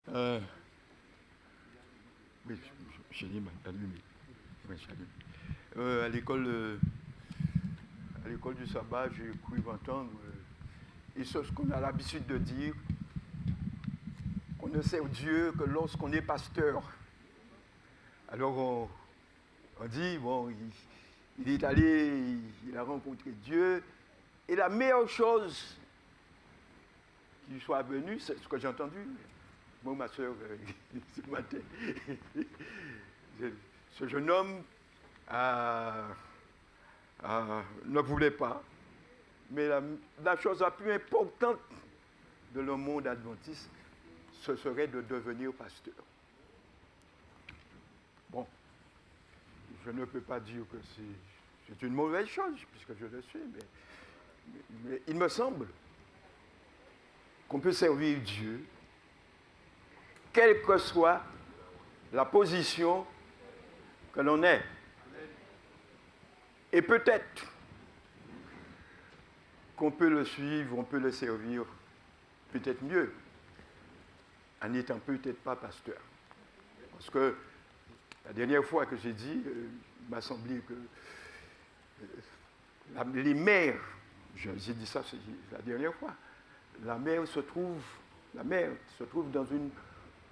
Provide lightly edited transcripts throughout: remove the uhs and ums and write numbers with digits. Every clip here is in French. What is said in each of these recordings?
Euh, oui, j'ai dit allumé. Oui, à l'école du sabbat, j'ai cru entendre, et c'est ce qu'on a l'habitude de dire, qu'on ne sert Dieu que lorsqu'on est pasteur. Alors on dit, bon, il est allé, il a rencontré Dieu, et la meilleure chose qui soit venue, c'est ce que j'ai entendu. Moi, ma soeur, ce matin, ce jeune homme ne voulait pas. Mais la chose la plus importante de le monde adventiste, ce serait de devenir pasteur. Bon, je ne peux pas dire que c'est une mauvaise chose, puisque je le suis, mais il me semble qu'on peut servir Dieu, quelle que soit la position que l'on ait. Et peut-être qu'on peut le suivre, on peut le servir peut-être mieux, en n'étant peut-être pas pasteur. Parce que la dernière fois que j'ai dit, il m'a semblé que les mères, j'ai dit ça la dernière fois, la mère se trouve dans une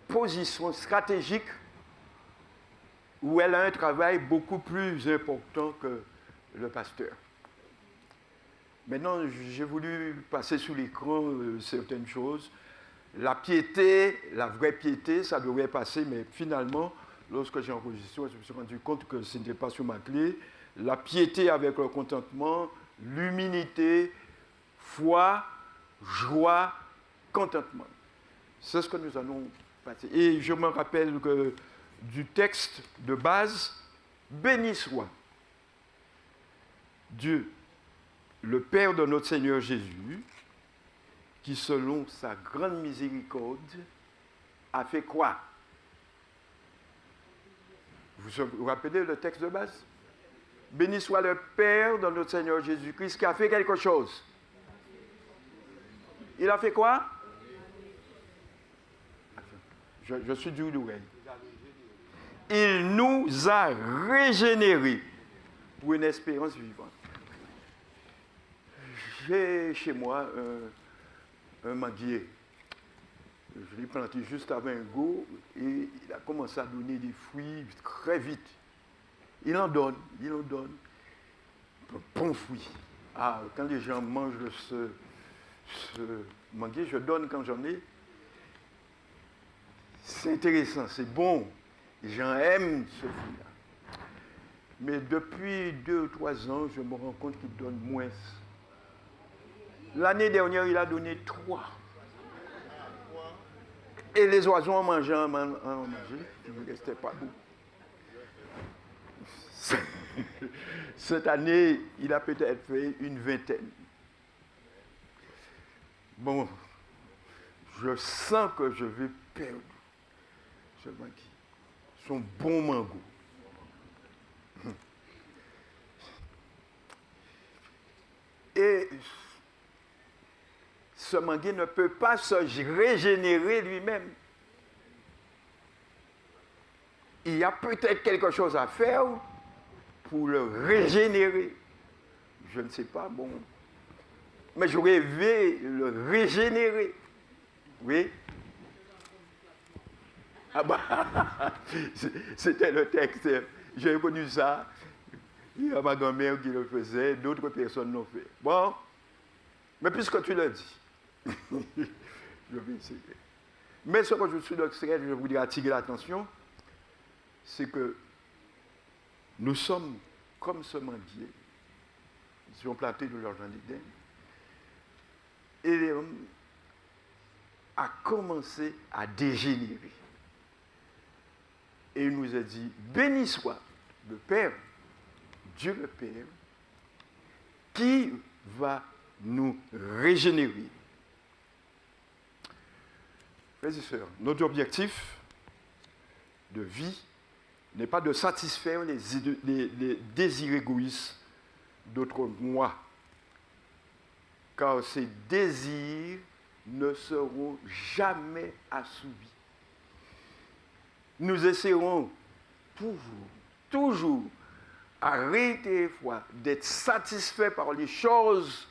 position stratégique où elle a un travail beaucoup plus important que le pasteur. Maintenant, j'ai voulu passer sous l'écran certaines choses. La piété, la vraie piété, ça devrait passer, mais finalement, lorsque j'ai enregistré, je me suis rendu compte que ce n'était pas sur ma clé. La piété avec le contentement, l'humilité, foi, joie, contentement. C'est ce que nous allons passer. Et je me rappelle que du texte de base, béni soit Dieu, le Père de notre Seigneur Jésus, qui selon sa grande miséricorde a fait quoi? Vous vous rappelez le texte de base? Béni soit le Père de notre Seigneur Jésus-Christ qui a fait quelque chose. Il a fait quoi? Je suis dur d'oreille. Il nous a régénérés pour une espérance vivante. J'ai chez moi un manguier. Je l'ai planté juste avant un go et il a commencé à donner des fruits très vite. Il en donne. Bon fruit. Ah, quand les gens mangent ce manguier, je donne quand j'en ai. C'est intéressant, c'est bon. Les gens aiment ce fruit-là. Mais depuis 2 ou 3 ans, je me rends compte qu'il donne moins. L'année dernière, il a donné 3. Et les oiseaux en mangeant, il ne restait pas beaucoup. Cette année, il a peut-être fait une 20aine. Bon, je sens que je vais perdre ce mangue. Son bon mango. Et ce manguier ne peut pas se régénérer lui-même. Il y a peut-être quelque chose à faire pour le régénérer. Je ne sais pas, bon. Mais j'aurais aimé le régénérer. Oui. Ah bah, c'était le texte. J'ai connu ça. Il y a ma grand-mère qui le faisait, d'autres personnes l'ont fait. Bon, mais puisque tu l'as dit, je vais essayer. Mais ce que je suis d'extrait, je voudrais attirer l'attention, c'est que nous sommes comme ce manguier, ils sont plantés dans leur jardin d'Éden, et l'homme a commencé à dégénérer. Et il nous a dit, béni soit le Père, Dieu le Père, qui va nous régénérer. Frères et sœurs, notre objectif de vie n'est pas de satisfaire les désirs égoïstes d'autres moi, car ces désirs ne seront jamais assouvis nous essaierons toujours, à réitérer fois, d'être satisfaits par les choses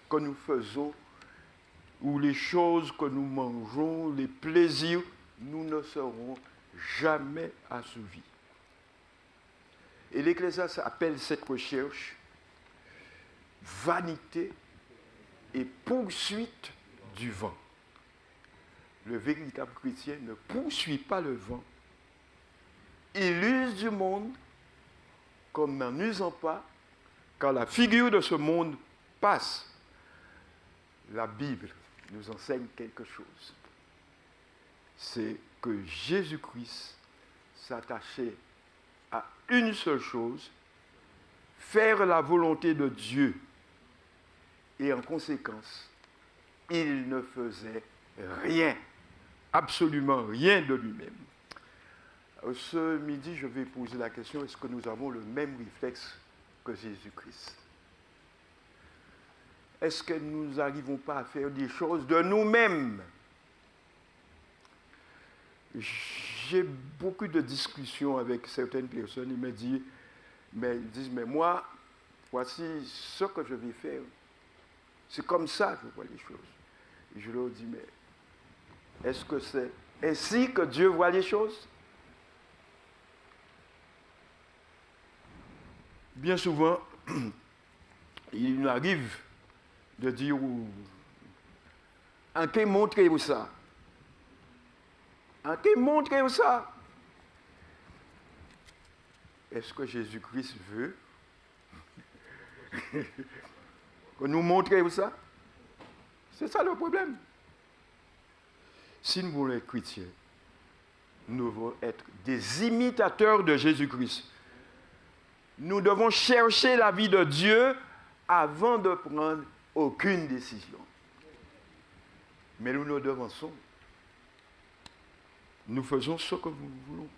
que nous faisons ou les choses que nous mangeons, les plaisirs, nous ne serons jamais assouvis. Et l'Ecclésiaste appelle cette recherche vanité et poursuite du vent. Le véritable chrétien ne poursuit pas le vent. Il use du monde comme n'en usant pas, quand la figure de ce monde passe. La Bible nous enseigne quelque chose. C'est que Jésus-Christ s'attachait à une seule chose, faire la volonté de Dieu. Et en conséquence, il ne faisait rien, absolument rien de lui-même. Ce midi, je vais poser la question, est-ce que nous avons le même réflexe que Jésus-Christ? Est-ce que nous n'arrivons pas à faire des choses de nous-mêmes? J'ai beaucoup de discussions avec certaines personnes, ils me disent, mais moi, voici ce que je vais faire. C'est comme ça que je vois les choses. Et je leur dis, mais est-ce que c'est ainsi que Dieu voit les choses? Bien souvent, il nous arrive de dire, en qui montrez-vous ça? En qui montrez-vous ça? Est-ce que Jésus-Christ veut que nous montrions ça? C'est ça le problème. Si nous voulons être chrétiens, nous devons être des imitateurs de Jésus-Christ. Nous devons chercher la vie de Dieu avant de prendre aucune décision. Mais nous nous devançons. Nous faisons ce que nous voulons.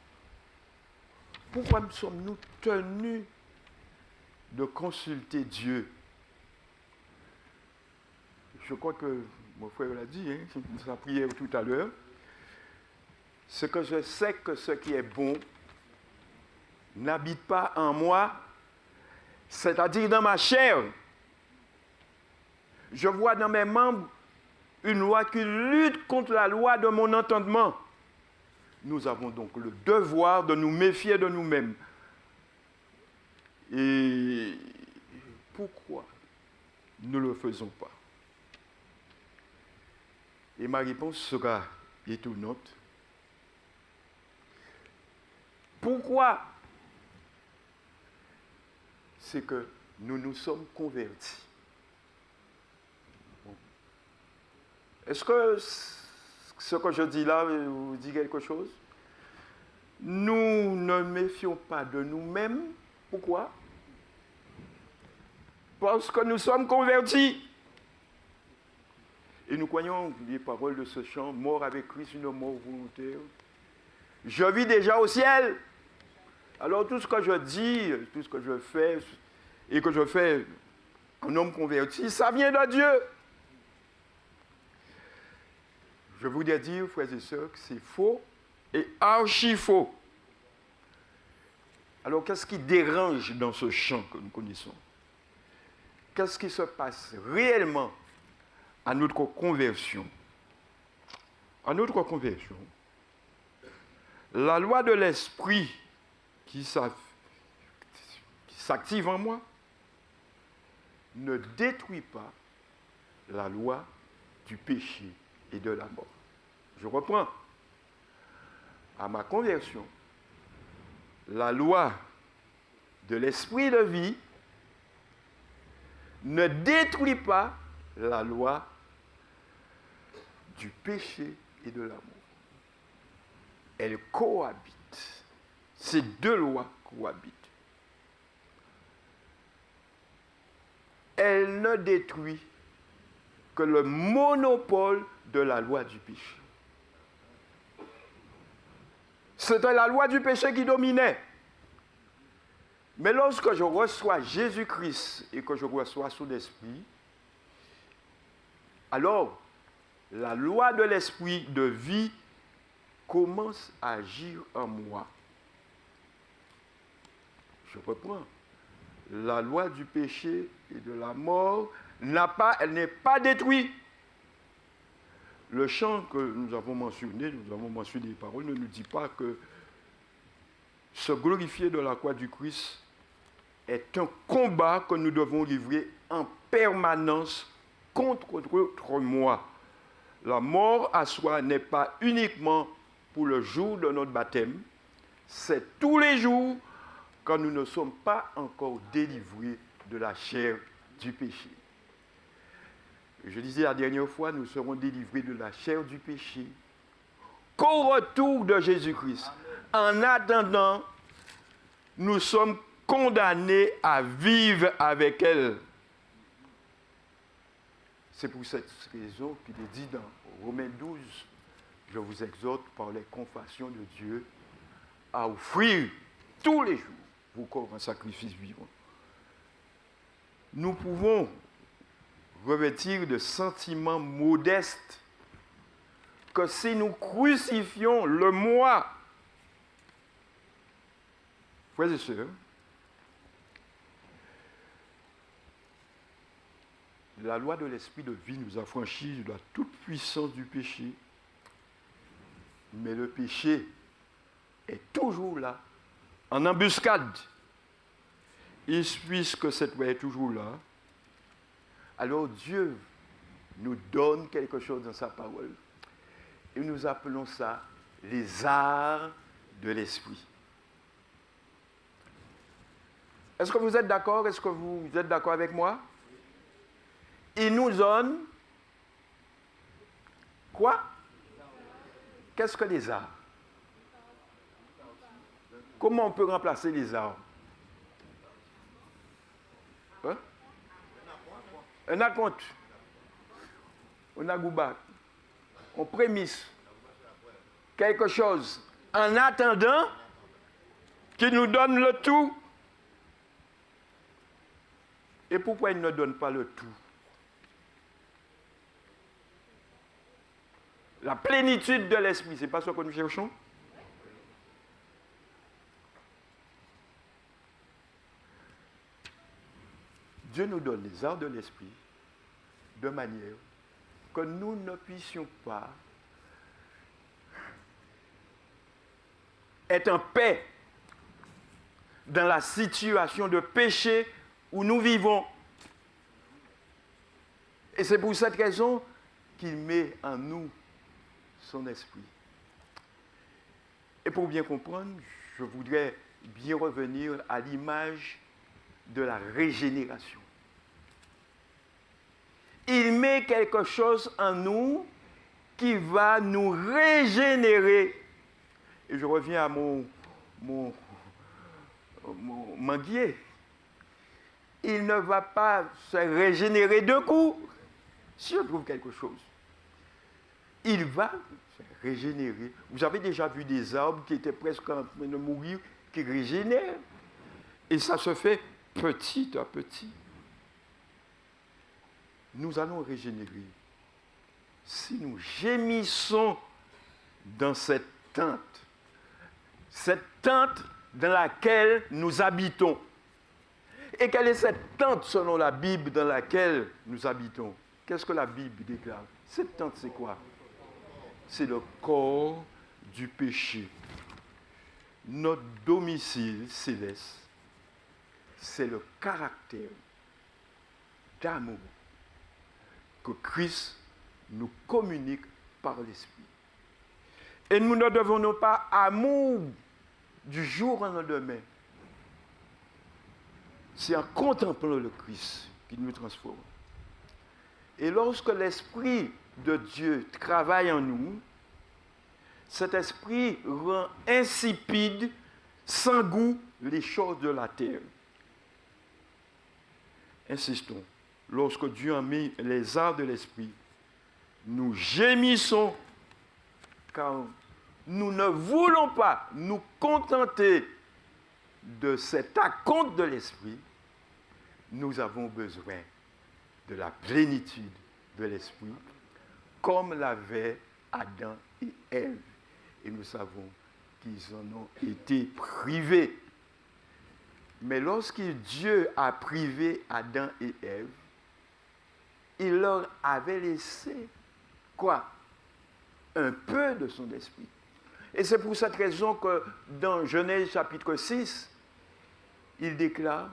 Pourquoi sommes-nous tenus de consulter Dieu? Je crois que mon frère l'a dit, dans sa prière tout à l'heure, c'est que je sais que ce qui est bon n'habite pas en moi, c'est-à-dire dans ma chair. Je vois dans mes membres une loi qui lutte contre la loi de mon entendement. Nous avons donc le devoir de nous méfier de nous-mêmes. Et pourquoi nous ne le faisons pas? Et ma réponse sera étonnante. Pourquoi? C'est que nous nous sommes convertis. Est-ce que ce que je dis là vous dit quelque chose? Nous ne méfions pas de nous-mêmes. Pourquoi? Parce que nous sommes convertis. Et nous croyons les paroles de ce chant, mort avec Christ, une mort volontaire. Je vis déjà au ciel. Alors tout ce que je dis, tout ce que je fais, et que je fais en homme converti, ça vient de Dieu. Je voudrais dire, frères et sœurs, que c'est faux et archi faux. Alors qu'est-ce qui dérange dans ce chant que nous connaissons? Qu'est-ce qui se passe réellement à notre conversion? À notre conversion, la loi de l'esprit qui s'active en moi ne détruit pas la loi du péché et de la mort. Je reprends. À ma conversion, la loi de l'esprit de vie ne détruit pas la loi du péché et de l'amour. Elles cohabitent. Ces deux lois cohabitent. Elle ne détruit que le monopole de la loi du péché. C'était la loi du péché qui dominait. Mais lorsque je reçois Jésus-Christ et que je reçois son esprit, alors la loi de l'esprit de vie commence à agir en moi. Je reprends. La loi du péché et de la mort elle n'est pas détruite. Le chant que nous avons mentionné les paroles, ne nous dit pas que se glorifier de la croix du Christ est un combat que nous devons livrer en permanence contre notre moi. La mort à soi n'est pas uniquement pour le jour de notre baptême, c'est tous les jours quand nous ne sommes pas encore délivrés de la chair du péché. Je disais la dernière fois, nous serons délivrés de la chair du péché qu'au retour de Jésus-Christ. En attendant, nous sommes condamnés à vivre avec elle. C'est pour cette raison qu'il est dit dans Romains 12, je vous exhorte par les confessions de Dieu à offrir tous les jours vos corps en sacrifice vivant. Nous pouvons revêtir de sentiments modestes que si nous crucifions le moi, frères et sœurs, la loi de l'esprit de vie nous affranchit de la toute puissance du péché, mais le péché est toujours là, en embuscade. Et puisque cette loi est toujours là, alors Dieu nous donne quelque chose dans sa parole. Et nous appelons ça les arts de l'esprit. Est-ce que vous êtes d'accord? Est-ce que vous êtes d'accord avec moi? Il nous donne quoi? Qu'est-ce que les arts? Comment on peut remplacer les arts? Hein? Un acompte. Un agouba. On prémisse quelque chose en attendant qu'il nous donne le tout. Et pourquoi il ne donne pas le tout? La plénitude de l'esprit, ce n'est pas ce que nous cherchons? Dieu nous donne les arts de l'esprit de manière que nous ne puissions pas être en paix dans la situation de péché où nous vivons. Et c'est pour cette raison qu'il met en nous son esprit. Et pour bien comprendre, je voudrais bien revenir à l'image de la régénération. Il met quelque chose en nous qui va nous régénérer. Et je reviens à mon manguier. Il ne va pas se régénérer d'un coup si on trouve quelque chose. Il va se régénérer. Vous avez déjà vu des arbres qui étaient presque en train de mourir, qui régénèrent. Et ça se fait petit à petit. Nous allons régénérer si nous gémissons dans cette tente dans laquelle nous habitons. Et quelle est cette tente selon la Bible dans laquelle nous habitons? Qu'est-ce que la Bible déclare? Cette tente, c'est quoi? C'est le corps du péché. Notre domicile céleste, c'est le caractère d'amour que Christ nous communique par l'Esprit. Et nous ne devons pas amour du jour au lendemain. C'est en contemplant le Christ qu'il nous transforme. Et lorsque l'Esprit de Dieu travaille en nous, cet esprit rend insipide, sans goût, les choses de la terre. Insistons, lorsque Dieu a mis les arts de l'esprit, nous gémissons, car nous ne voulons pas nous contenter de cet acompte de l'esprit. Nous avons besoin de la plénitude de l'esprit, comme l'avaient Adam et Ève. et nous savons qu'ils en ont été privés. Mais lorsque Dieu a privé Adam et Ève, il leur avait laissé quoi? Un peu de son esprit. Et c'est pour cette raison que dans Genèse chapitre 6, il déclare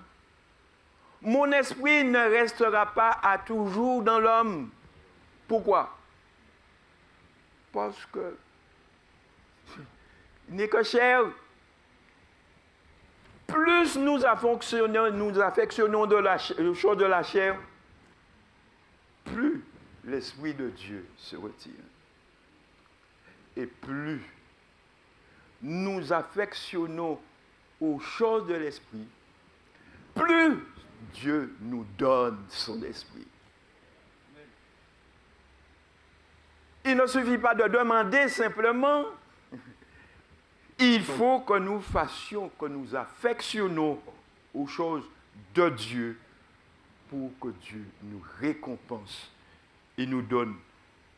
« Mon esprit ne restera pas à toujours dans l'homme. » Pourquoi? Parce que il n'est que chair. Plus nous affectionnons de la chose de la chair, plus l'Esprit de Dieu se retire. Et plus nous affectionnons aux choses de l'Esprit, plus Dieu nous donne son Esprit. Il ne suffit pas de demander simplement. Il faut que nous fassions, que nous affectionnons aux choses de Dieu pour que Dieu nous récompense et nous donne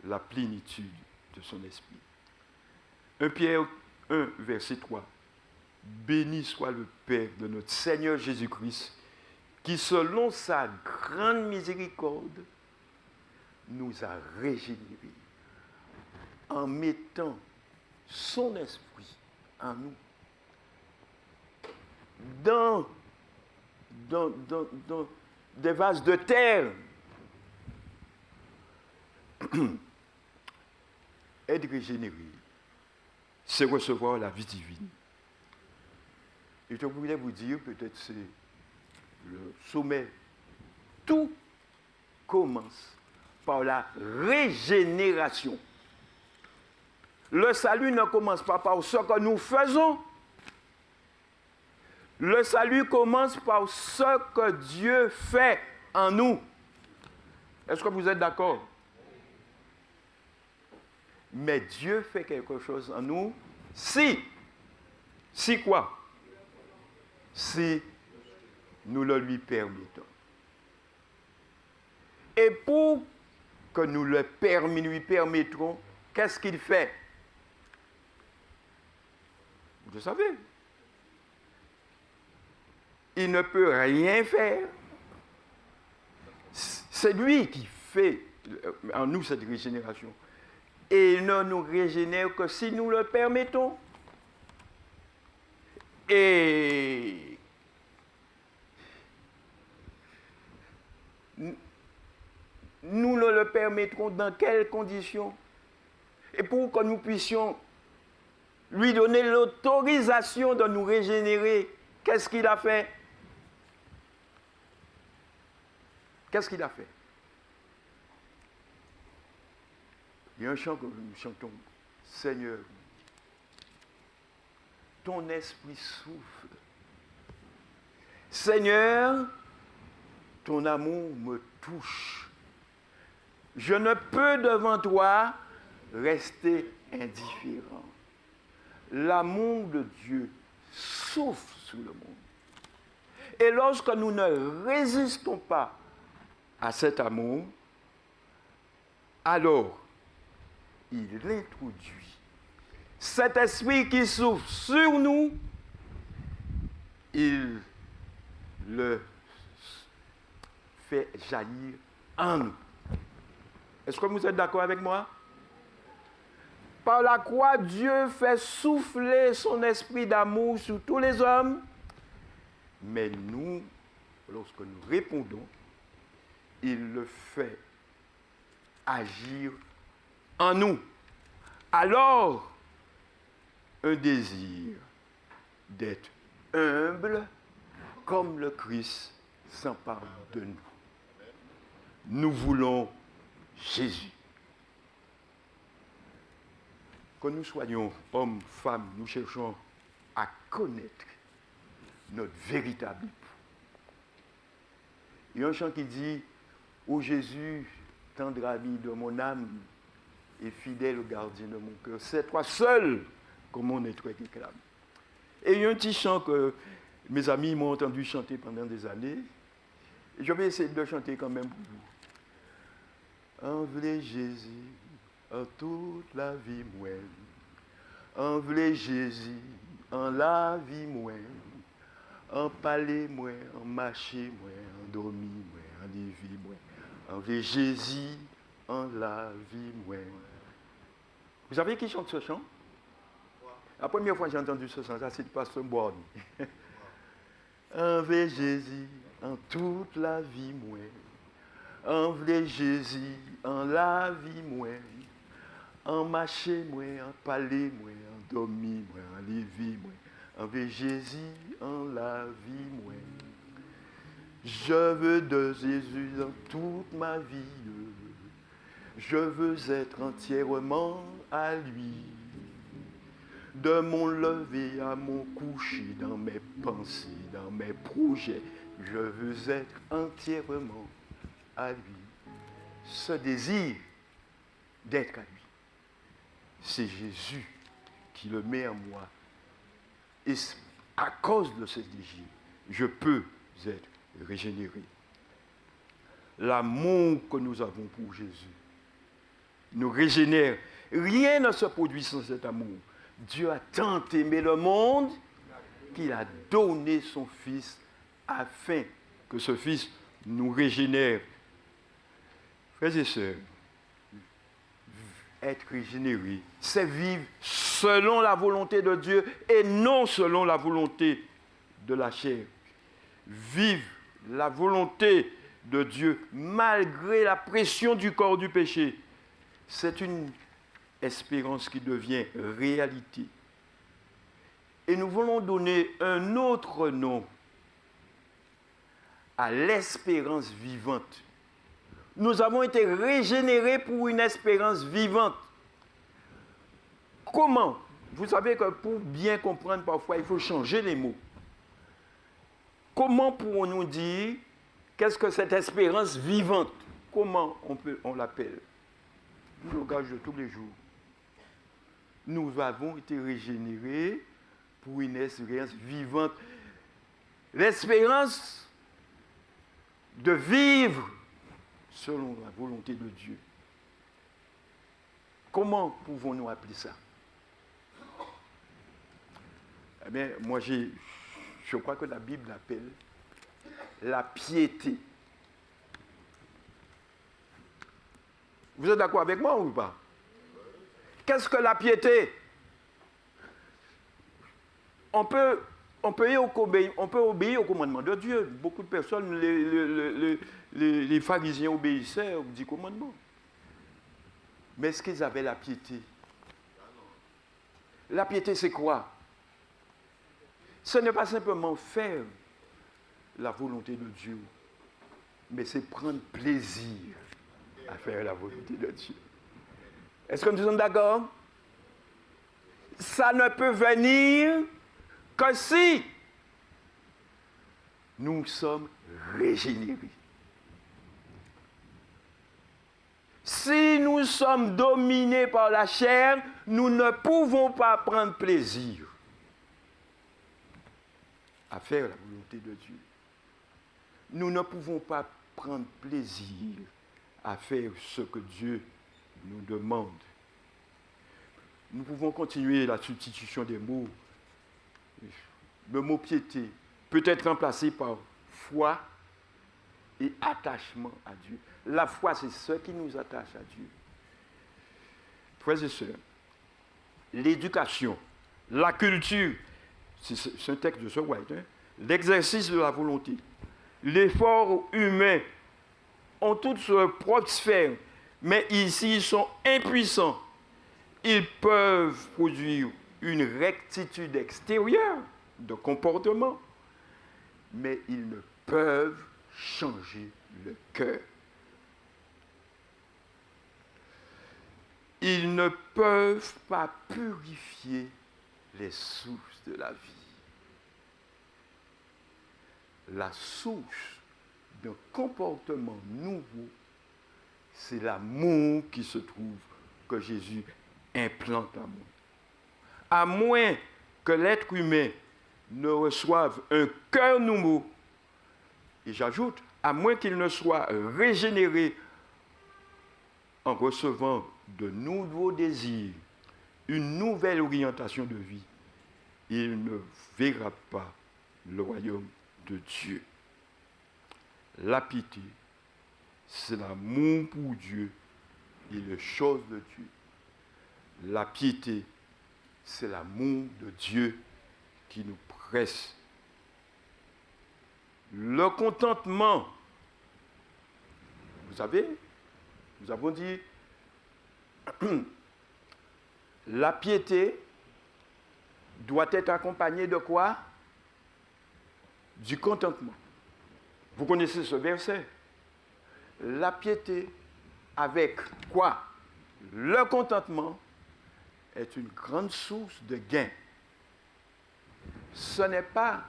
la plénitude de son esprit. 1 Pierre 1, verset 3. Béni soit le Père de notre Seigneur Jésus-Christ, qui selon sa grande miséricorde nous a régénérés en mettant son esprit en nous. Dans des vases de terre. Être régénéré, c'est recevoir la vie divine. Et je voulais vous dire, peut-être c'est le sommet, tout commence par la régénération. Le salut ne commence pas par ce que nous faisons. Le salut commence par ce que Dieu fait en nous. Est-ce que vous êtes d'accord? Mais Dieu fait quelque chose en nous si quoi? Si nous le lui permettons. Et pour que nous lui permettrons, qu'est-ce qu'il fait? Vous le savez. Il ne peut rien faire. C'est lui qui fait en nous cette régénération. Et il ne nous régénère que si nous le permettons. Et nous ne le permettrons dans quelles conditions? Et pour que nous puissions lui donner l'autorisation de nous régénérer, qu'est-ce qu'il a fait? Qu'est-ce qu'il a fait? Il y a un chant que nous chantons. Seigneur, ton esprit souffle. Seigneur, ton amour me touche. Je ne peux devant toi rester indifférent. L'amour de Dieu souffle sur le monde. Et lorsque nous ne résistons pas à cet amour, alors il introduit cet esprit qui souffle sur nous, il le fait jaillir en nous. Est-ce que vous êtes d'accord avec moi? Par la croix, Dieu fait souffler son esprit d'amour sur tous les hommes, mais nous, lorsque nous répondons, il le fait agir en nous. Alors, un désir d'être humble comme le Christ s'empare de nous. Nous voulons Jésus. Que nous soyons hommes, femmes, nous cherchons à connaître notre véritable époux. Il y a un chant qui dit « Ô Jésus, tendre ami de mon âme et fidèle gardien de mon cœur, c'est toi seul que mon être réclame. » Et il y a un petit chant que mes amis m'ont entendu chanter pendant des années. Et je vais essayer de le chanter quand même pour vous. Envelez Jésus en toute la vie moelle, en vle Jésus, en la vie moi, en parler moi, en marcher moi, en dormir moi, en lever moi, en vle Jésus, en la vie moi. Vous savez qui chante ce chant? La première fois que j'ai entendu ce chant, c'est le pasteur Borne. En vle Jésus, en toute la vie moi, en vle Jésus, en la vie moi, en marcher moi, en parler moi, en dormir moi, en lever moi, en vle Jésus, en la vie moi. Je veux de Jésus dans toute ma vie. Je veux être entièrement à lui. De mon lever à mon coucher, dans mes pensées, dans mes projets, je veux être entièrement à lui. Ce désir d'être à lui, c'est Jésus qui le met en moi. Et à cause de ce désir, je peux être régénéré. L'amour que nous avons pour Jésus nous régénère. Rien ne se produit sans cet amour. Dieu a tant aimé le monde qu'il a donné son Fils afin que ce Fils nous régénère. Frères et sœurs, être régénéré, c'est vivre selon la volonté de Dieu et non selon la volonté de la chair. Vivre la volonté de Dieu malgré la pression du corps du péché. C'est une espérance qui devient réalité. Et nous voulons donner un autre nom à l'espérance vivante. Nous avons été régénérés pour une espérance vivante. Comment? Vous savez que pour bien comprendre, parfois, il faut changer les mots. Comment pourrons-nous dire qu'est-ce que cette espérance vivante? Comment on l'appelle? Le langage de tous les jours. Nous avons été régénérés pour une espérance vivante. L'espérance de vivre selon la volonté de Dieu. Comment pouvons-nous appeler ça? Eh bien, moi, je crois que la Bible l'appelle la piété. Vous êtes d'accord avec moi ou pas? Qu'est-ce que la piété? On peut obéir au commandement de Dieu. Beaucoup de personnes, les pharisiens obéissaient aux 10 commandements. Mais est-ce qu'ils avaient la piété? La piété, c'est quoi? Ce n'est pas simplement faire la volonté de Dieu, mais c'est prendre plaisir à faire la volonté de Dieu. Est-ce que nous sommes d'accord? Ça ne peut venir que si nous sommes régénérés. Si nous sommes dominés par la chair, nous ne pouvons pas prendre plaisir à faire la volonté de Dieu. Nous ne pouvons pas prendre plaisir à faire ce que Dieu nous demande. Nous pouvons continuer la substitution des mots. Le mot piété peut être remplacé par foi et attachement à Dieu. La foi, c'est ce qui nous attache à Dieu. Frères et sœurs, l'éducation, la culture, c'est un texte de ce White, l'exercice de la volonté, l'effort humain ont toutes leur propre sphère, mais ici, ils sont impuissants. Ils peuvent produire une rectitude extérieure de comportement, mais ils ne peuvent changer le cœur. Ils ne peuvent pas purifier les sources de la vie. La source d'un comportement nouveau, c'est l'amour qui se trouve, que Jésus implante en moi. À moins que l'être humain ne reçoive un cœur nouveau, et j'ajoute, à moins qu'il ne soit régénéré en recevant de nouveaux désirs, une nouvelle orientation de vie, il ne verra pas le royaume de Dieu. La piété, c'est l'amour pour Dieu et les choses de Dieu. La piété, c'est l'amour de Dieu qui nous presse. Le contentement, vous savez, nous avons dit, la piété doit être accompagnée de quoi? Du contentement. Vous connaissez ce verset? La piété avec quoi? Le contentement est une grande source de gain. Ce n'est pas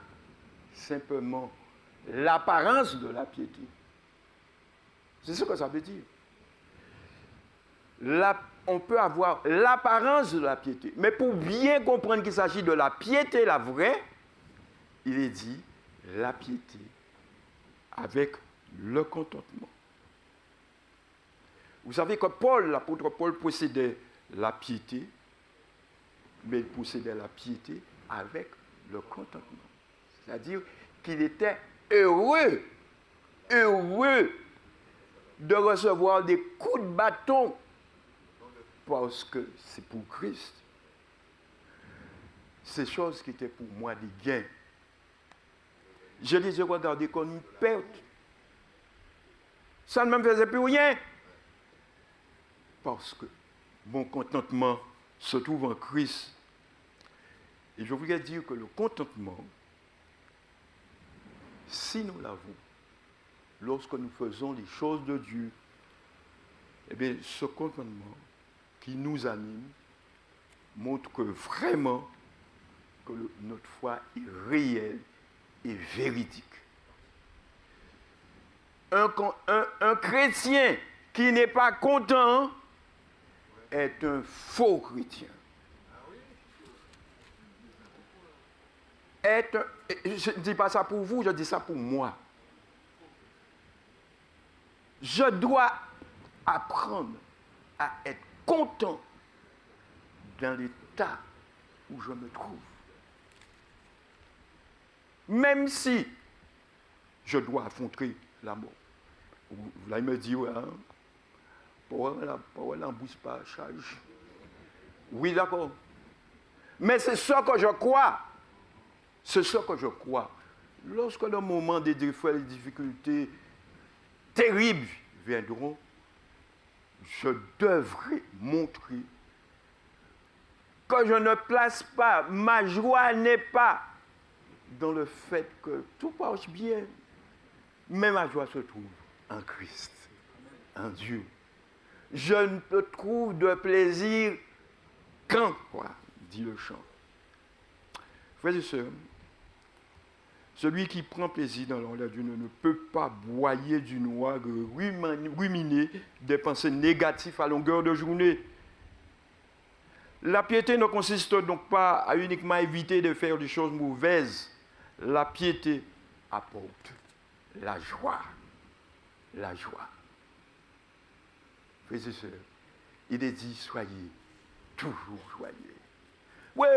simplement l'apparence de la piété. C'est ce que ça veut dire. On peut avoir l'apparence de la piété. Mais pour bien comprendre qu'il s'agit de la piété, la vraie, il est dit la piété avec le contentement. Vous savez que l'apôtre Paul possédait la piété, mais il possédait la piété avec le contentement. C'est-à-dire qu'il était heureux de recevoir des coups de bâton parce que c'est pour Christ. Ces choses qui étaient pour moi des gains. Je les ai regardées comme une perte. Ça ne me faisait plus rien. Parce que mon contentement se trouve en Christ. Et je voudrais dire que le contentement, si nous l'avons, lorsque nous faisons les choses de Dieu, eh bien, ce contentement qui nous anime montre que vraiment que notre foi est réelle et véridique. Un chrétien qui n'est pas content est un faux chrétien. Je ne dis pas ça pour vous, je dis ça pour moi. Je dois apprendre à être content dans l'état où je me trouve. Même si je dois affronter la mort. Vous allez me dire, hein, pour l'embouche pas charge. Oui, d'accord. Mais c'est ce que je crois. C'est ce que je crois. Lorsque le moment des défis, des difficultés terribles viendront, je devrais montrer que je ne place pas, ma joie n'est pas dans le fait que tout marche bien, mais ma joie se trouve en Christ, en Dieu. Je ne peux trouver de plaisir qu'en quoi, dit le chant. Frères et sœurs, celui qui prend plaisir dans l'honneur de Dieu ne peut pas broyer du noir, ruminer des pensées négatives à longueur de journée. La piété ne consiste donc pas à uniquement éviter de faire des choses mauvaises. La piété apporte la joie. La joie. Frères et sœurs, il est dit, soyez toujours joyeux. Oui.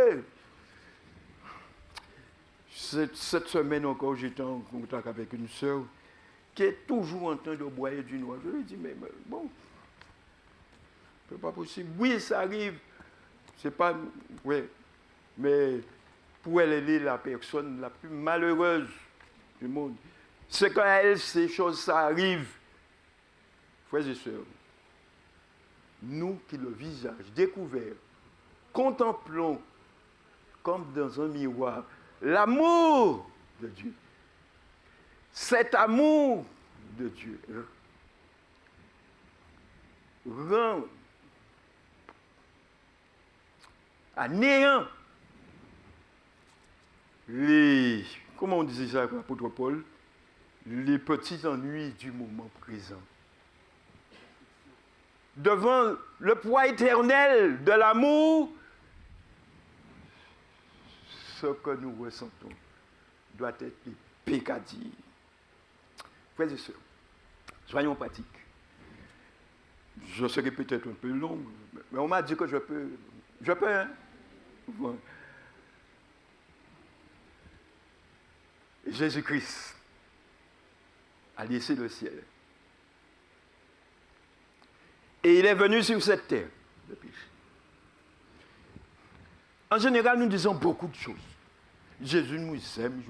Cette semaine encore, j'étais en contact avec une sœur qui est toujours en train de broyer du noir. Je lui ai dit, mais bon, c'est pas possible. Oui, ça arrive. C'est pas. Oui. Mais pour elle, elle est la personne la plus malheureuse du monde. C'est quand elle, ces choses, ça arrive. Frères et sœurs, nous qui le visage découvert, contemplons comme dans un miroir l'amour de Dieu. Cet amour de Dieu rend à néant les, comment on disait ça avec l'apôtre Paul, les petits ennuis du moment présent. Devant le poids éternel de l'amour, ce que nous ressentons doit être des pécadilles. Frères et sœurs, soyons pratiques. Je serai peut-être un peu long, mais on m'a dit que je peux Je peux, hein? Bon. Jésus-Christ a laissé le ciel. Et il est venu sur cette terre. En général, nous disons beaucoup de choses. Jésus nous aime,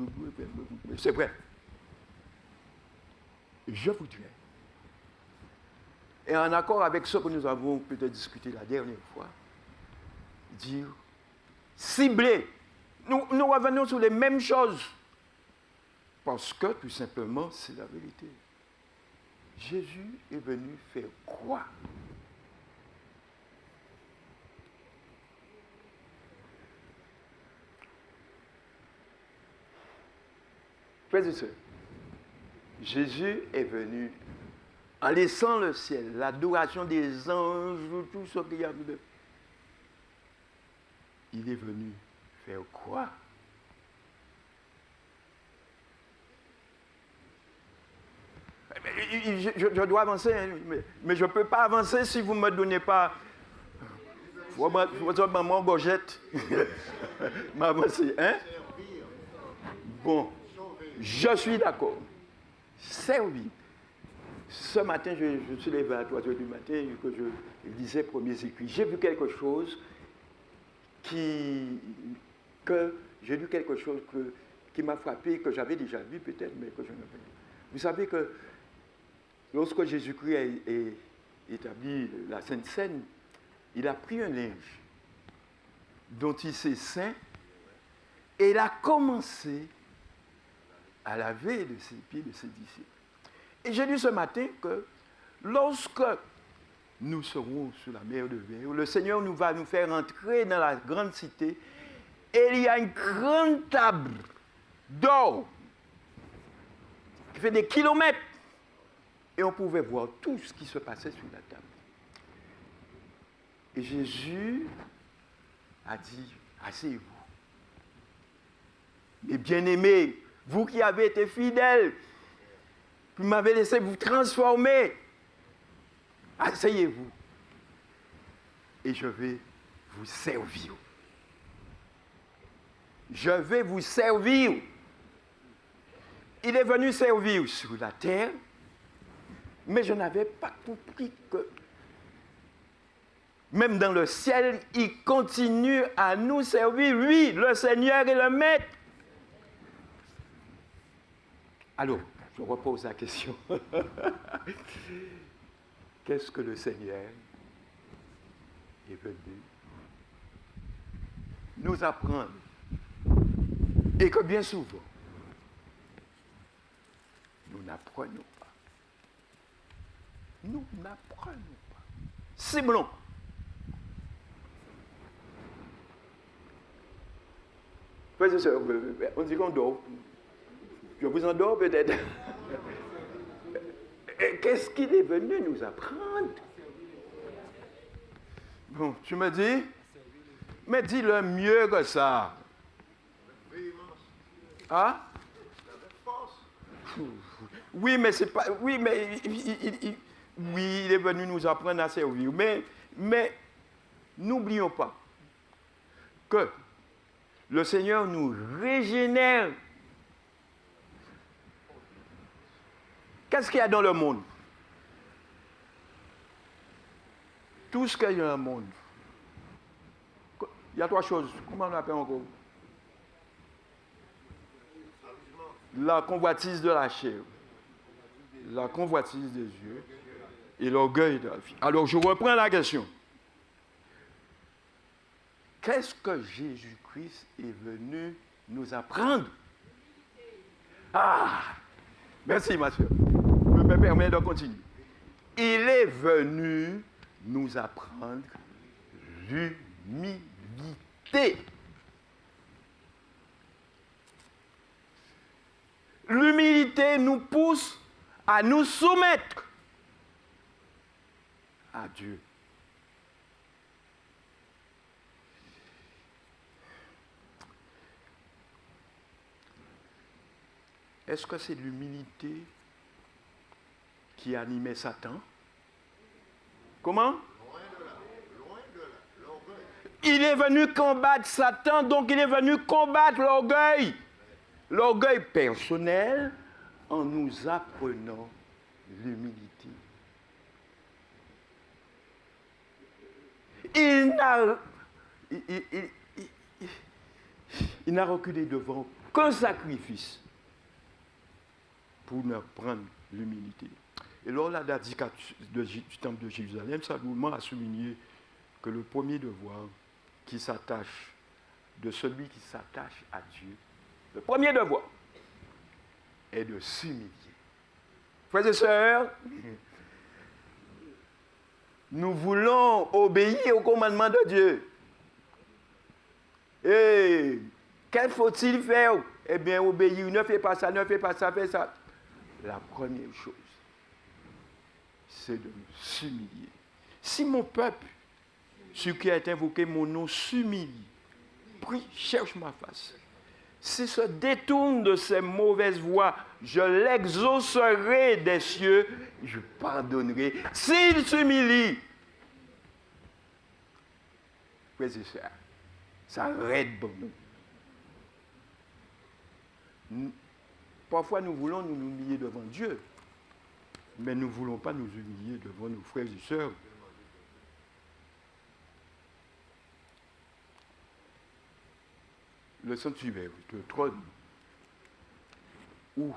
c'est vrai. Je voudrais, et en accord avec ce que nous avons peut-être discuté la dernière fois, dire, cibler. Nous revenons sur les mêmes choses. Parce que, tout simplement, c'est la vérité. Jésus est venu faire quoi? Frères et sœurs, Jésus est venu en laissant le ciel, l'adoration des anges, tout ce qu'il y a dedans. Il est venu faire quoi? Je dois avancer, hein, mais je ne peux pas avancer si vous ne me donnez pas votre maman gorgette. M'avancer, hein? Bon, je suis d'accord. Servir. Ce matin, je suis levé à 3h du matin et que je lisais premiers écrits. J'ai vu quelque chose qui m'a frappé, que j'avais déjà vu peut-être, mais que je ne sais pas. Vous savez que lorsque Jésus-Christ a établi la Sainte Seine, il a pris un linge dont il s'est saint et il a commencé à laver de ses pieds de ses disciples. Et j'ai lu ce matin que lorsque nous serons sur la mer de Verre, le Seigneur va nous faire entrer dans la grande cité et il y a une grande table d'or qui fait des kilomètres et on pouvait voir tout ce qui se passait sur la table. Et Jésus a dit, asseyez-vous. Mes bien-aimés, vous qui avez été fidèles, vous m'avez laissé vous transformer, asseyez-vous. Et je vais vous servir. Je vais vous servir. Il est venu servir sur la terre, mais je n'avais pas compris que même dans le ciel, il continue à nous servir, lui, le Seigneur et le Maître. Alors, je repose la question. Qu'est-ce que le Seigneur est venu nous apprendre? Et que bien souvent, nous n'apprenons pas. Nous n'apprenons pas. Ciblons. Frères et sœurs, on dit qu'on dort. Je vous endors peut-être. Qu'est-ce qu'il est venu nous apprendre? Bon, tu me dis? Mais dis-le mieux que ça. Hein? Oui, mais c'est pas. Oui, mais il est venu nous apprendre à servir. Mais n'oublions pas que le Seigneur nous régénère. Qu'est-ce qu'il y a dans le monde? Tout ce qu'il y a dans le monde. Il y a trois choses. Comment on l'appelle encore? La convoitise de la chair, la convoitise des yeux et l'orgueil de la vie. Alors, je reprends la question. Qu'est-ce que Jésus-Christ est venu nous apprendre? Ah! Merci, ma soeur. Je me permets de continuer. Il est venu nous apprendre l'humilité. L'humilité nous pousse à nous soumettre à Dieu. Est-ce que c'est l'humilité qui animait Satan? Comment? Loin de là, l'orgueil. Il est venu combattre Satan, donc il est venu combattre l'orgueil. L'orgueil personnel en nous apprenant l'humilité. Il n'a reculé devant qu'un sacrifice pour nous prendre l'humilité. Et lors de la dédicace du temple de Jérusalem, ça nous a souligné que le premier devoir qui s'attache, de celui qui s'attache à Dieu, le premier devoir est de s'humilier. Frères et sœurs, nous voulons obéir au commandement de Dieu. Et qu'est-ce faut-il faire? Eh bien, obéir. Ne fais pas ça, ne fais pas ça, fais ça. La première chose, c'est de s'humilier. Si mon peuple, celui qui a été invoqué mon nom, s'humilie, prie, cherche ma face. S'il se détourne de ses mauvaises voies, je l'exaucerai des cieux, je pardonnerai. S'il s'humilie, frères et sœurs, ça aide pour nous. Parfois, nous voulons nous humilier devant Dieu, mais nous ne voulons pas nous humilier devant nos frères et sœurs. Le sanctuaire, le trône, où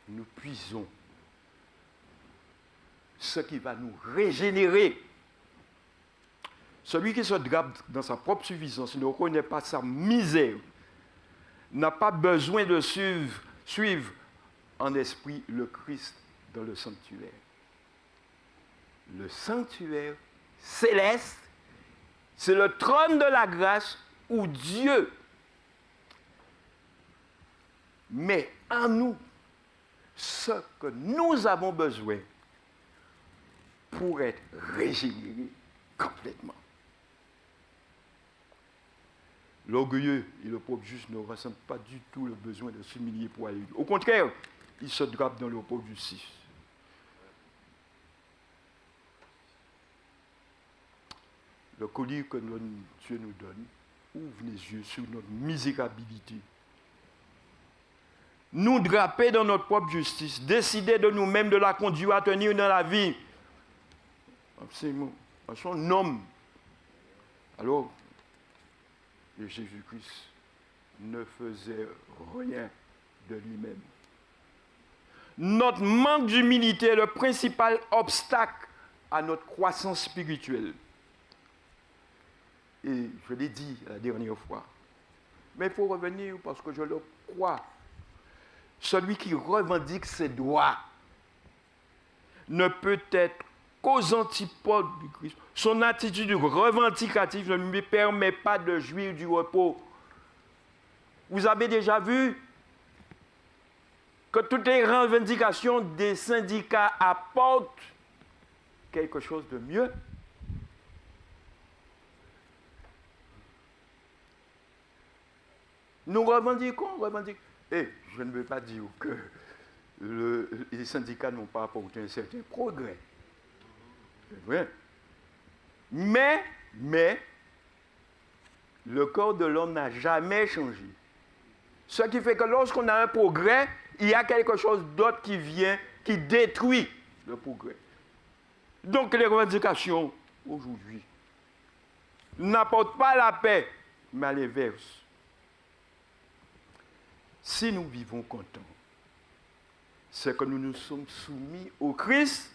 nous puisons ce qui va nous régénérer. Celui qui se drape dans sa propre suffisance ne reconnaît pas sa misère, n'a pas besoin de suivre en esprit le Christ dans le sanctuaire. Le sanctuaire céleste, c'est le trône de la grâce où Dieu met en nous ce que nous avons besoin pour être régénérés complètement. L'orgueilleux et le pauvre juste ne ressentent pas du tout le besoin de s'humilier pour aller. Au contraire, ils se drapent dans leur pauvre justice. Le collier que Dieu nous donne ouvre les yeux sur notre misérabilité. Nous draper dans notre propre justice, décider de nous-mêmes de la conduire à tenir dans la vie. Absolument. En son homme. Alors, Jésus-Christ ne faisait rien de lui-même. Notre manque d'humilité est le principal obstacle à notre croissance spirituelle. Et je l'ai dit la dernière fois. Mais il faut revenir parce que je le crois. Celui qui revendique ses droits ne peut être qu'aux antipodes du Christ. Son attitude revendicative ne lui permet pas de jouir du repos. Vous avez déjà vu que toutes les revendications des syndicats apportent quelque chose de mieux. Nous revendiquons. Et je ne veux pas dire que les syndicats n'ont pas apporté un certain progrès. C'est vrai. Mais, le corps de l'homme n'a jamais changé. Ce qui fait que lorsqu'on a un progrès, il y a quelque chose d'autre qui vient, qui détruit le progrès. Donc les revendications, aujourd'hui, n'apportent pas la paix, mais à l'inverse. Si nous vivons contents, c'est que nous nous sommes soumis au Christ.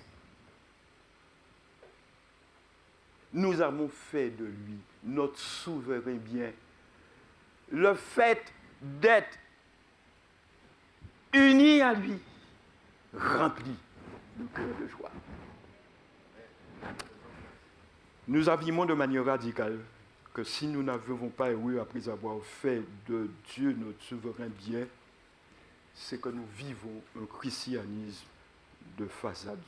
Nous avons fait de lui notre souverain bien. Le fait d'être unis à lui remplit le cœur de joie. Nous affirmons de manière radicale que si nous n'avons pas heureux après avoir fait de Dieu notre souverain bien, c'est que nous vivons un christianisme de façade.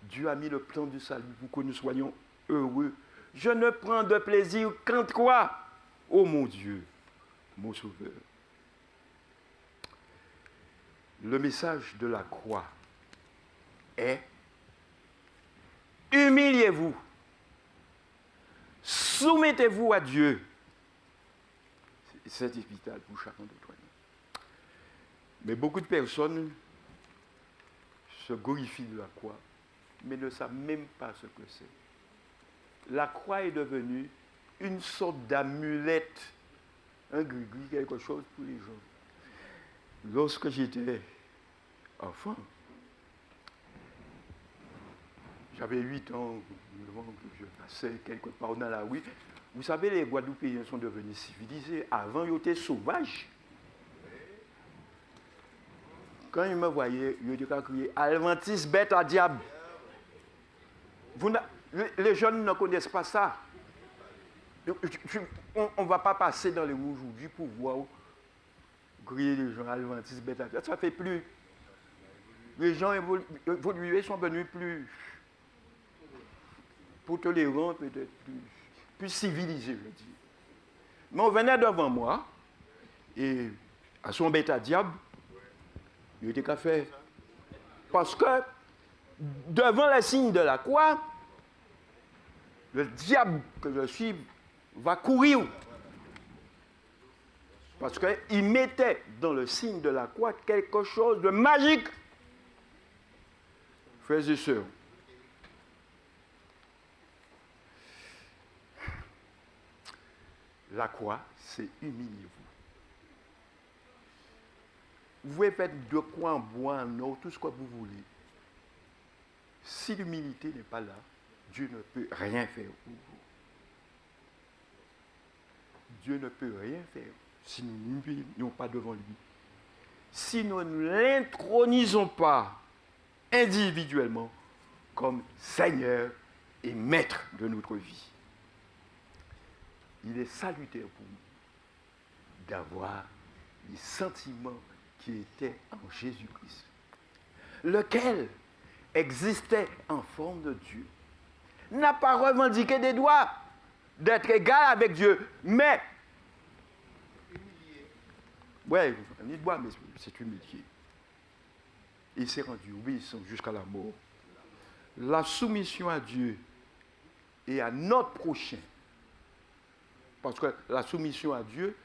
Dieu a mis le plan du salut pour que nous soyons heureux. Je ne prends de plaisir qu'en toi, ô mon Dieu, mon Sauveur. Le message de la croix est humiliez-vous, soumettez-vous à Dieu. C'est vital pour chacun d'entre nous. Mais beaucoup de personnes se glorifient de la croix, mais ne savent même pas ce que c'est. La croix est devenue une sorte d'amulette, un gris-gris, quelque chose pour les gens. Lorsque j'étais enfant, j'avais 8 ans, 9 ans, je passais quelque part dans la rue. Vous savez, les Guadeloupéens sont devenus civilisés. Avant, ils étaient sauvages. Quand ils me voyaient, ils étaient crier « Adventiste, bête à diable ». Les jeunes ne connaissent pas ça. On ne va pas passer dans les rues aujourd'hui pour voir crier les gens Adventiste, bête à diable. Ça ne fait plus. Les gens évolués sont devenus plus tolérants, peut-être plus civilisés, je dis. Mais on venait devant moi, et à son bête à diable, il était qu'à faire. Parce que, devant le signe de la croix, le diable que je suis va courir. Parce qu'il mettait dans le signe de la croix quelque chose de magique. Frères et sœurs, la croix, c'est humiliez-vous. Vous pouvez faire de quoi en bois, en or, tout ce que vous voulez. Si l'humilité n'est pas là, Dieu ne peut rien faire pour vous. Dieu ne peut rien faire si nous ne l'humilions pas devant lui. Si nous ne l'intronisons pas individuellement comme Seigneur et Maître de notre vie. Il est salutaire pour nous d'avoir les sentiments qui étaient en Jésus-Christ, lequel existait en forme de Dieu, n'a pas revendiqué des droits d'être égal avec Dieu, mais ouais, ni de bois, mais c'est humilié. Il s'est rendu obéissant jusqu'à la mort. La soumission à Dieu et à notre prochain, parce que la soumission à Dieu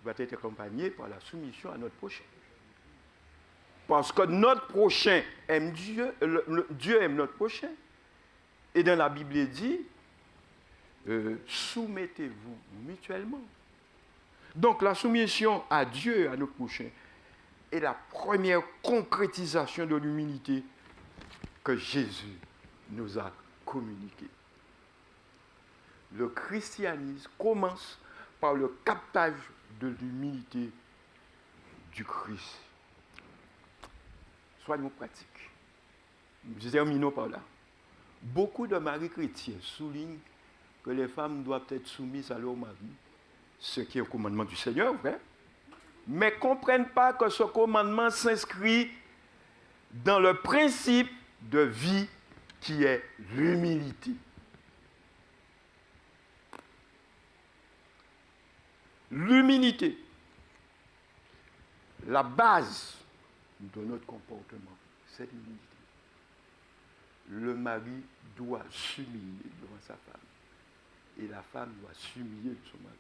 va être accompagnée par la soumission à notre prochain. Parce que notre prochain aime Dieu, Dieu aime notre prochain. Et dans la Bible, il dit, soumettez-vous mutuellement. Donc la soumission à Dieu et à notre prochain est la première concrétisation de l'humilité que Jésus nous a communiquée. Le christianisme commence par le captage de l'humilité du Christ. Soyons pratiques. Nous terminons par là. Beaucoup de maris chrétiens soulignent que les femmes doivent être soumises à leur mari, ce qui est le commandement du Seigneur, vrai, mais ne comprennent pas que ce commandement s'inscrit dans le principe de vie qui est l'humilité. L'humilité, la base de notre comportement, c'est l'humilité. Le mari doit s'humilier devant sa femme et la femme doit s'humilier de son mari.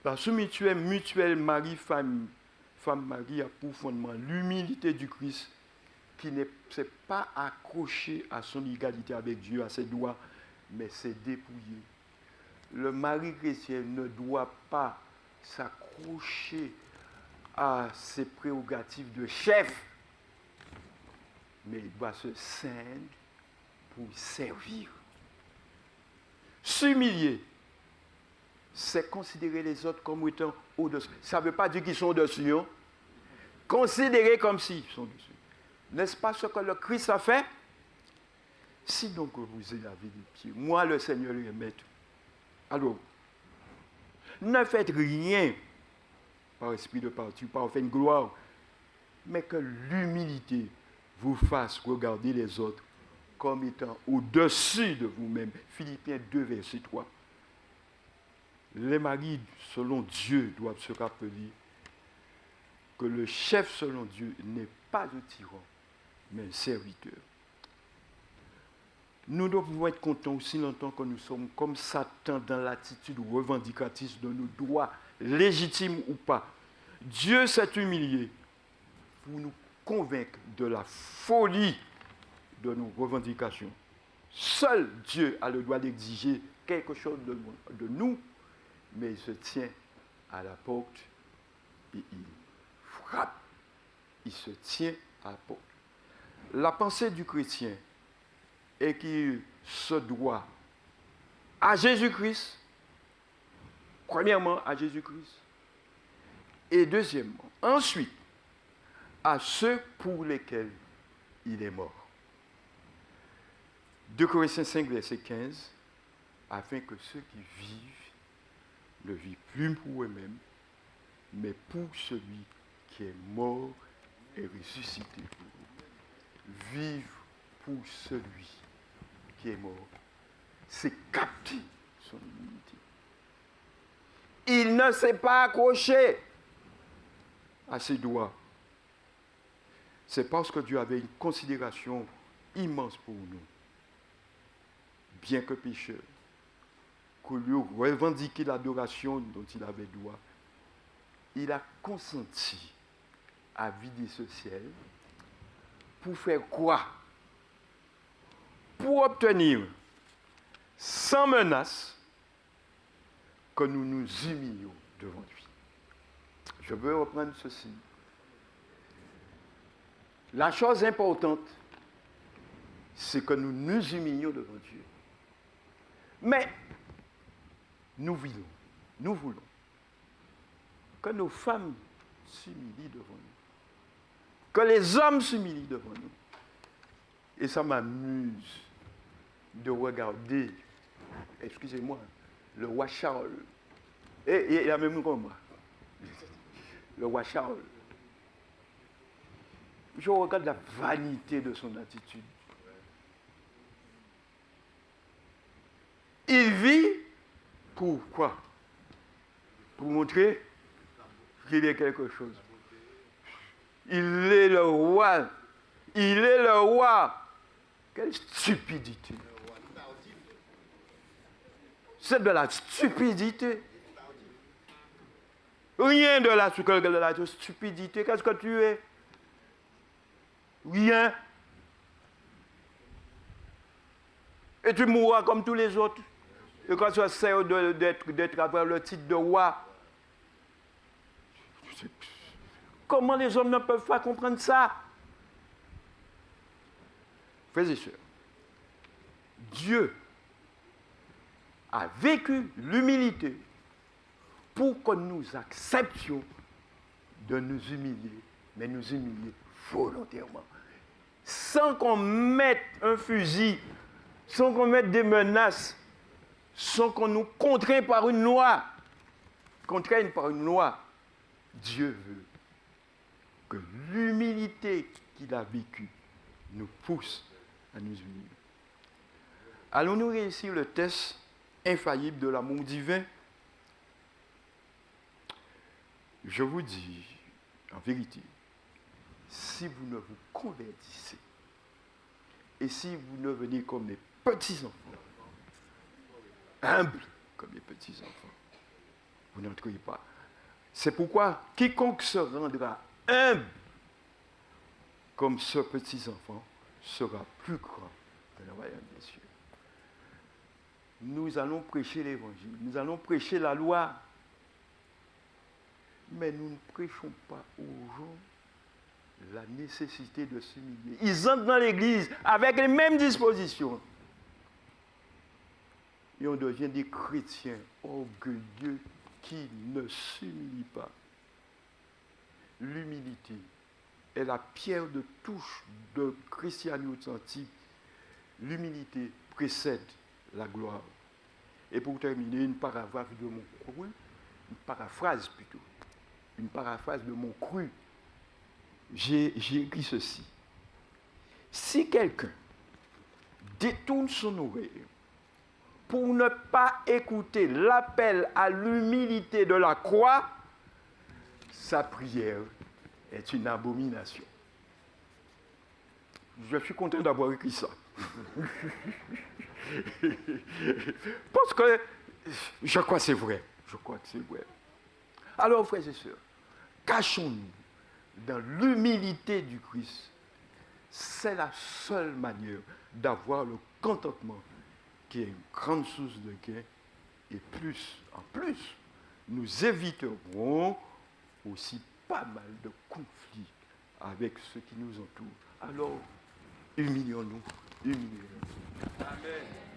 La soumission mutuelle mari-femme, femme-mari a pour fondement l'humilité du Christ qui ne s'est pas accroché à son égalité avec Dieu, à ses droits, mais s'est dépouillé. Le mari chrétien ne doit pas s'accrocher à ses prérogatives de chef, mais il doit se ceindre pour servir. S'humilier, c'est considérer les autres comme étant au-dessus. Ça ne veut pas dire qu'ils sont au-dessus. Hein? Considérer comme s'ils sont au-dessus. N'est-ce pas ce que le Christ a fait? Si donc vous avez les pieds, moi le Seigneur est maître. Alors, ne faites rien par esprit de parti, par fait une gloire, mais que l'humilité vous fasse regarder les autres comme étant au-dessus de vous-même. Philippiens 2, verset 3. Les maris, selon Dieu, doivent se rappeler que le chef, selon Dieu, n'est pas un tyran, mais un serviteur. nous devons être contents aussi longtemps que nous sommes comme Satan dans l'attitude revendicatrice de nos droits, légitimes ou pas. Dieu s'est humilié pour nous convaincre de la folie de nos revendications. Seul Dieu a le droit d'exiger quelque chose de nous, mais il se tient à la porte et il frappe. Il se tient à la porte. La pensée du chrétien est qu'il se doit à Jésus-Christ, premièrement à Jésus-Christ, et deuxièmement, ensuite, à ceux pour lesquels il est mort. 2 Corinthiens 5, verset 15, afin que ceux qui vivent ne vivent plus pour eux-mêmes, mais pour celui qui est mort et ressuscité pour eux. Vivre pour celui qui est mort, c'est capter son humilité. Il ne s'est pas accroché à ses doigts. C'est parce que Dieu avait une considération immense pour nous, bien que pécheur, qu'au lieu de revendiquer l'adoration dont il avait droit, il a consenti à vider ce ciel pour faire quoi? Pour obtenir, sans menace, que nous nous humilions devant lui. Je veux reprendre ceci. La chose importante, c'est que nous nous humilions devant Dieu. Mais nous voulons que nos femmes s'humilient devant nous, que les hommes s'humilient devant nous. Et ça m'amuse de regarder, excusez-moi, le roi Charles. Et il a même comme moi. Le roi Charles. Je regarde la vanité de son attitude. Il vit pour quoi? Pour montrer qu'il est quelque chose. Il est le roi. Il est le roi. Quelle stupidité. C'est de la stupidité. Rien de la stupidité. Qu'est-ce que tu es? Rien. Et tu mourras comme tous les autres. Et quand tu essaies d'être avec le titre de roi, comment les hommes ne peuvent pas comprendre ça? Frères et sœurs, Dieu a vécu l'humilité pour que nous acceptions de nous humilier, mais nous humilier volontairement. Sans qu'on mette un fusil, sans qu'on mette des menaces, sans qu'on nous contraigne par une loi. Dieu veut que l'humilité qu'il a vécue nous pousse à nous unir. Allons-nous réussir le test infaillible de l'amour divin? Je vous dis, en vérité, si vous ne vous convertissez et si vous ne venez comme des petits-enfants, humbles comme des petits-enfants, vous n'entrez pas. C'est pourquoi quiconque se rendra humble comme ce petit-enfant sera plus grand dans le royaume des cieux. Nous allons prêcher l'évangile, nous allons prêcher la loi, mais nous ne prêchons pas aux gens la nécessité de s'humilier. Ils entrent dans l'église avec les mêmes dispositions. Et on devient des chrétiens orgueilleux qui ne s'humilient pas. L'humilité est la pierre de touche de christianisme authentique. L'humilité précède la gloire. Et pour terminer, une paraphrase de mon cru. J'ai écrit ceci. Si quelqu'un détourne son oreille pour ne pas écouter l'appel à l'humilité de la croix, sa prière est une abomination. Je suis content d'avoir écrit ça. Parce que je crois que c'est vrai. Je crois que c'est vrai. Alors, frères et sœurs, cachons-nous dans l'humilité du Christ. C'est la seule manière d'avoir le contentement qui est une grande source de gain. Et plus, en plus, nous éviterons aussi pas mal de conflits avec ceux qui nous entourent. Alors, humilions-nous, humilions-nous. Amen.